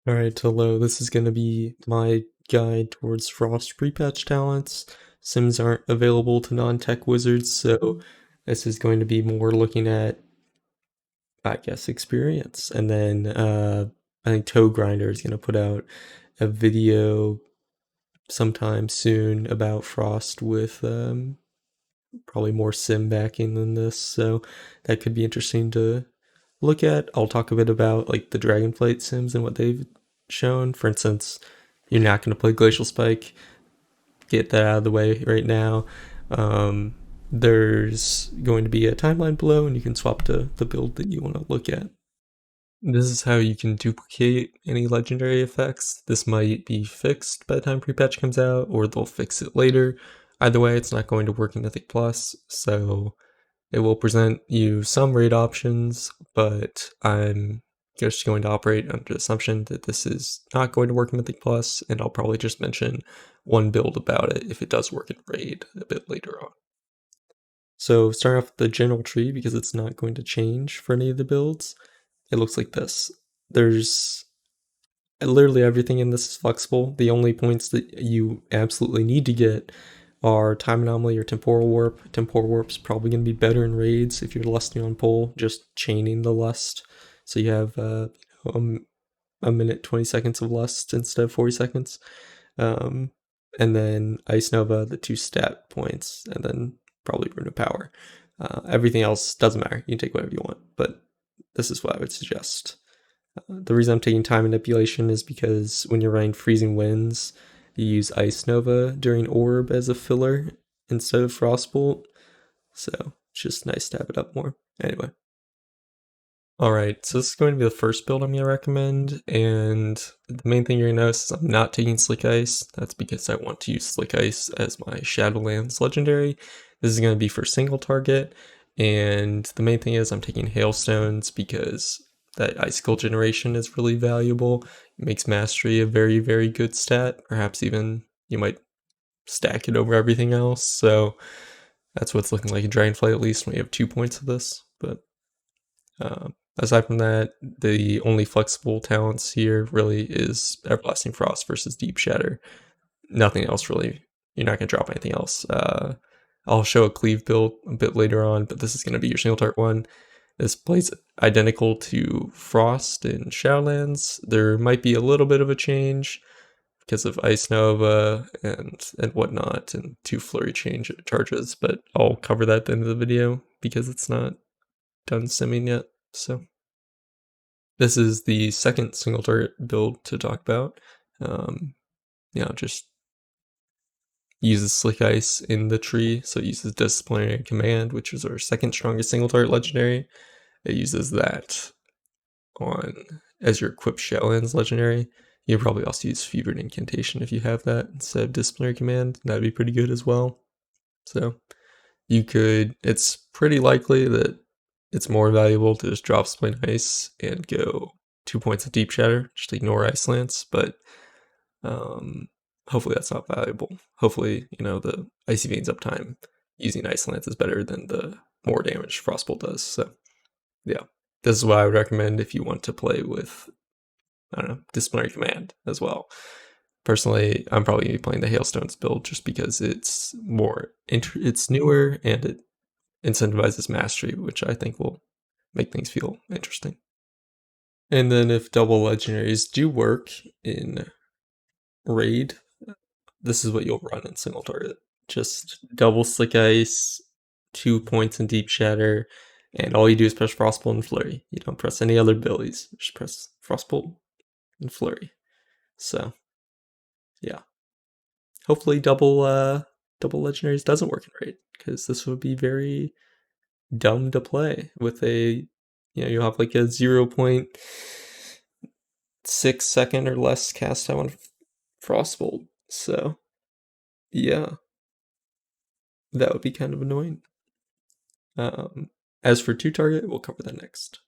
Alright, hello, this is going to be my guide towards Frost pre-patch talents. Sims aren't available to non-tech wizards, so this is going to be more looking at, I guess, experience. And then I think Toe Grinder is going to put out a video sometime soon about Frost with probably more sim backing than this, so that could be interesting to look at. I'll talk a bit about like the Dragonflight sims and what they've shown. For instance, you're not going to play Glacial Spike. Get that out of the way right now. Um, there's going to be a timeline below, and you can swap to the build that you want to look at. This is how you can duplicate any legendary effects. This might be fixed by the time pre-patch comes out, or they'll fix it later. Either way, it's not going to work in Mythic Plus, so it will present you some raid options, but I'm just going to operate under the assumption that this is not going to work in Mythic Plus, and I'll probably just mention one build about it if it does work in raid a bit later on. So starting off with the general tree, because it's not going to change for any of the builds, it looks like this. There's literally everything in this is flexible. The only points that you absolutely need to get are Time Anomaly or Temporal Warp. Temporal Warp's probably going to be better in raids if you're lusting on pull, just chaining the lust. So you have a minute 20 seconds of lust instead of 40 seconds. And then Ice Nova, the 2 stat points, and then probably Rune of Power. Everything else doesn't matter. You can take whatever you want, but this is what I would suggest. The reason I'm taking Time Manipulation is because when you're running Freezing Winds, you use Ice Nova during Orb as a filler instead of Frostbolt, so it's just nice to have it up more. Anyway. Alright, so this is going to be the first build I'm going to recommend, and the main thing you're going to notice is I'm not taking Slick Ice. That's because I want to use Slick Ice as my Shadowlands legendary. This is going to be for single target, and the main thing is I'm taking Hailstones because that Icicle generation is really valuable. It makes Mastery a very, very good stat. Perhaps even you might stack it over everything else, so that's what's looking like in Dragonflight, at least when you have 2 points of this, but aside from that, the only flexible talents here really is Everlasting Frost versus Deep Shatter. Nothing else really. You're not going to drop anything else. I'll show a Cleave build a bit later on, but this is going to be your single target one. This plays identical to Frost in Shadowlands. There might be a little bit of a change because of Ice Nova and whatnot, and 2 flurry charges, but I'll cover that at the end of the video because it's not done simming yet. So this is the second single target build to talk about. Just uses Slick Ice in the tree, so it uses Disciplinary Command, which is our second strongest single target legendary. It uses that on as your equipped Shadowlands legendary. You probably also use Fevered Incantation if you have that instead of Disciplinary Command. That'd be pretty good as well. So you could, it's pretty likely that it's more valuable to just drop Splint Ice and go 2 points of Deep Shatter, just ignore Ice Lance, but hopefully that's not valuable. Hopefully, the Icy Veins uptime using Ice Lance is better than the more damage Frostbolt does. So yeah, this is what I would recommend if you want to play with, Disciplinary Command as well. Personally, I'm probably going to be playing the Hailstones build just because it's it's newer and it incentivizes mastery, which I think will make things feel interesting. And then if double legendaries do work in raid, this is what you'll run in single target. Just double Slick Ice, 2 points in Deep Shatter, and all you do is press Frostbolt and Flurry. You don't press any other abilities, just press Frostbolt and Flurry. So, yeah. Hopefully double legendaries doesn't work in raid, because this would be very dumb to play with a, you'll have like a 0.6 second or less cast time on Frostbolt. So, yeah, that would be kind of annoying. As for 2 target, we'll cover that next.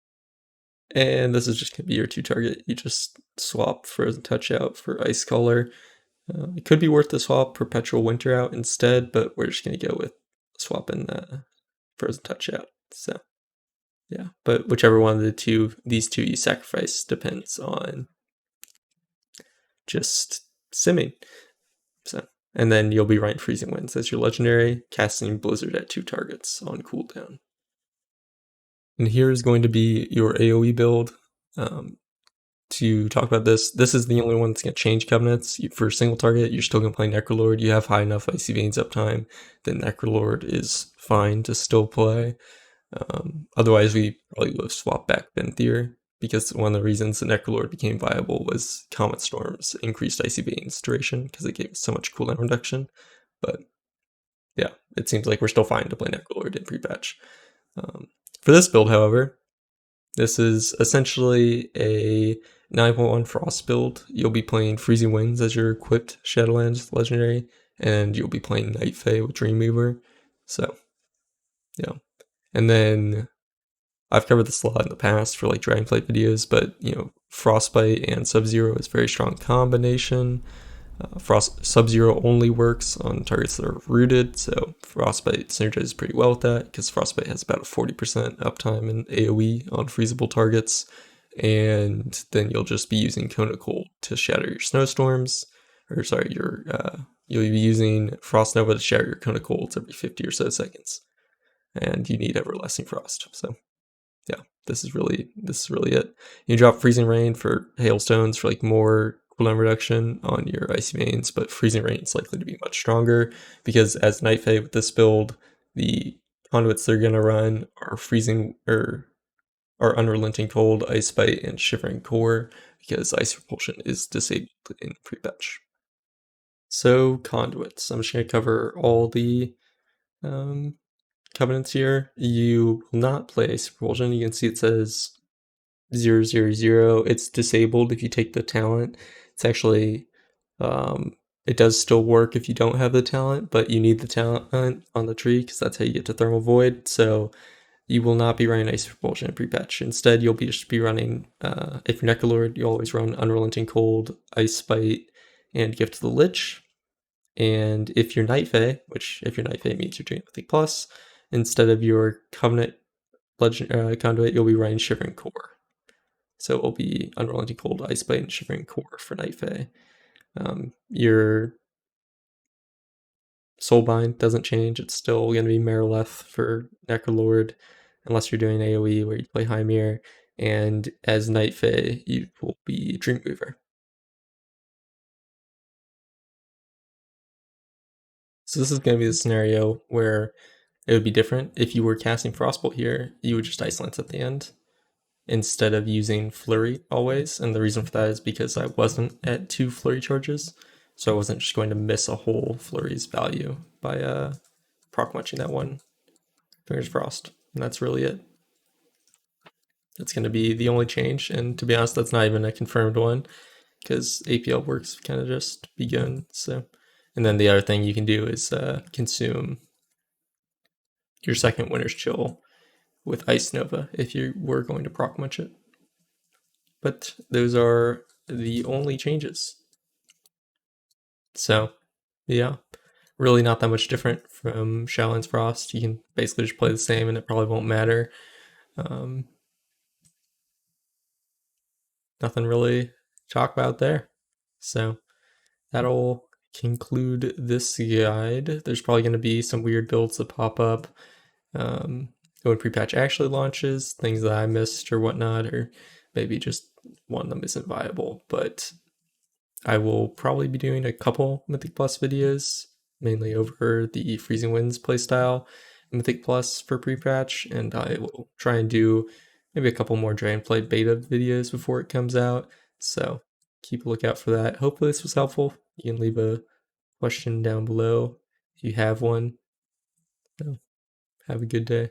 And this is just going to be your 2 target. You just swap Frozen Touch out for Ice Color. It could be worth to swap Perpetual Winter out instead, but we're just going to go with swapping Frozen Touch out. So, yeah, but whichever one of these two you sacrifice depends on just simming. So, and then you'll be running Freezing Winds as your legendary, casting Blizzard at 2 targets on cooldown. And here is going to be your AoE build. To talk about this is the only one that's going to change covenants. For single target, you're still going to play Necrolord. You have high enough Icy Veins uptime, then Necrolord is fine to still play. Otherwise, we probably would have swapped back Venthyr, because one of the reasons the Necrolord became viable was Comet Storm's increased Icy Veins duration, because it gave us so much cooldown reduction. But yeah, it seems like we're still fine to play Necrolord in pre-patch. For this build, however, this is essentially a 9.1 Frost build. You'll be playing Freezing Winds as your equipped Shadowlands legendary, and you'll be playing Night Fae with Dreamweaver. So, yeah. And then I've covered this a lot in the past for like Dragonflight videos, but Frostbite and Sub-Zero is a very strong combination. Sub-Zero only works on targets that are rooted, so Frostbite synergizes pretty well with that, because Frostbite has about a 40% uptime in AoE on freezable targets, and then you'll just be using Cone of Cold to shatter your snowstorms, you'll be using Frost Nova to shatter your Cone of Colds every 50 or so seconds, and you need Everlasting Frost, so yeah, this is really it. You drop Freezing Rain for Hailstones for like more cooldown reduction on your Icy Veins, but Freezing Rain is likely to be much stronger, because as Night Fae with this build, the conduits they're gonna run are Unrelenting Cold, Ice Bite, and Shivering Core, because Ice Repulsion is disabled in pre-patch. So conduits, I'm just gonna cover all the covenants here. You will not play Ice Repulsion. You can see it says 000. It's disabled if you take the talent. It's actually, it does still work if you don't have the talent, but you need the talent on the tree, because that's how you get to Thermal Void. So you will not be running Ice Repulsion in pre-patch. Instead, you'll just be running, if you're Necrolord, you always run Unrelenting Cold, Ice Bite, and Gift to the Lich. And if you're Night Fae, which if you're Night Fae means you're doing Mythic Plus, instead of your Covenant Conduit, you'll be running Shivering Core. So it will be Unrelenting Cold, Ice Bite, and Shivering Core for Night Fae. Your Soulbind doesn't change. It's still going to be Marileth for Necrolord, unless you're doing AoE where you play Hymir. And as Night Fae, you will be Dreamweaver. So this is going to be the scenario where it would be different. If you were casting Frostbolt here, you would just Ice Lance at the end, instead of using Flurry always. And the reason for that is because I wasn't at 2 Flurry charges, so I wasn't just going to miss a whole Flurry's value by proc munching that one Fingers Frost. And that's really it. That's going to be the only change, and to be honest, that's not even a confirmed one, because APL works kind of just begun. So, and then the other thing you can do is consume your second Winter's Chill with Ice Nova if you were going to proc munch it. But those are the only changes. So, yeah, really not that much different from Shadowlands Frost. You can basically just play the same and it probably won't matter. Nothing really to talk about there. So that'll conclude this guide. There's probably going to be some weird builds that pop up when pre-patch actually launches, things that I missed or whatnot, or maybe just one of them isn't viable. But I will probably be doing a couple Mythic Plus videos, mainly over the Freezing Winds playstyle Mythic Plus for pre-patch, and I will try and do maybe a couple more Dragonflight beta videos before it comes out, so keep a lookout for that. Hopefully this was helpful. You can leave a question down below if you have one. So, have a good day.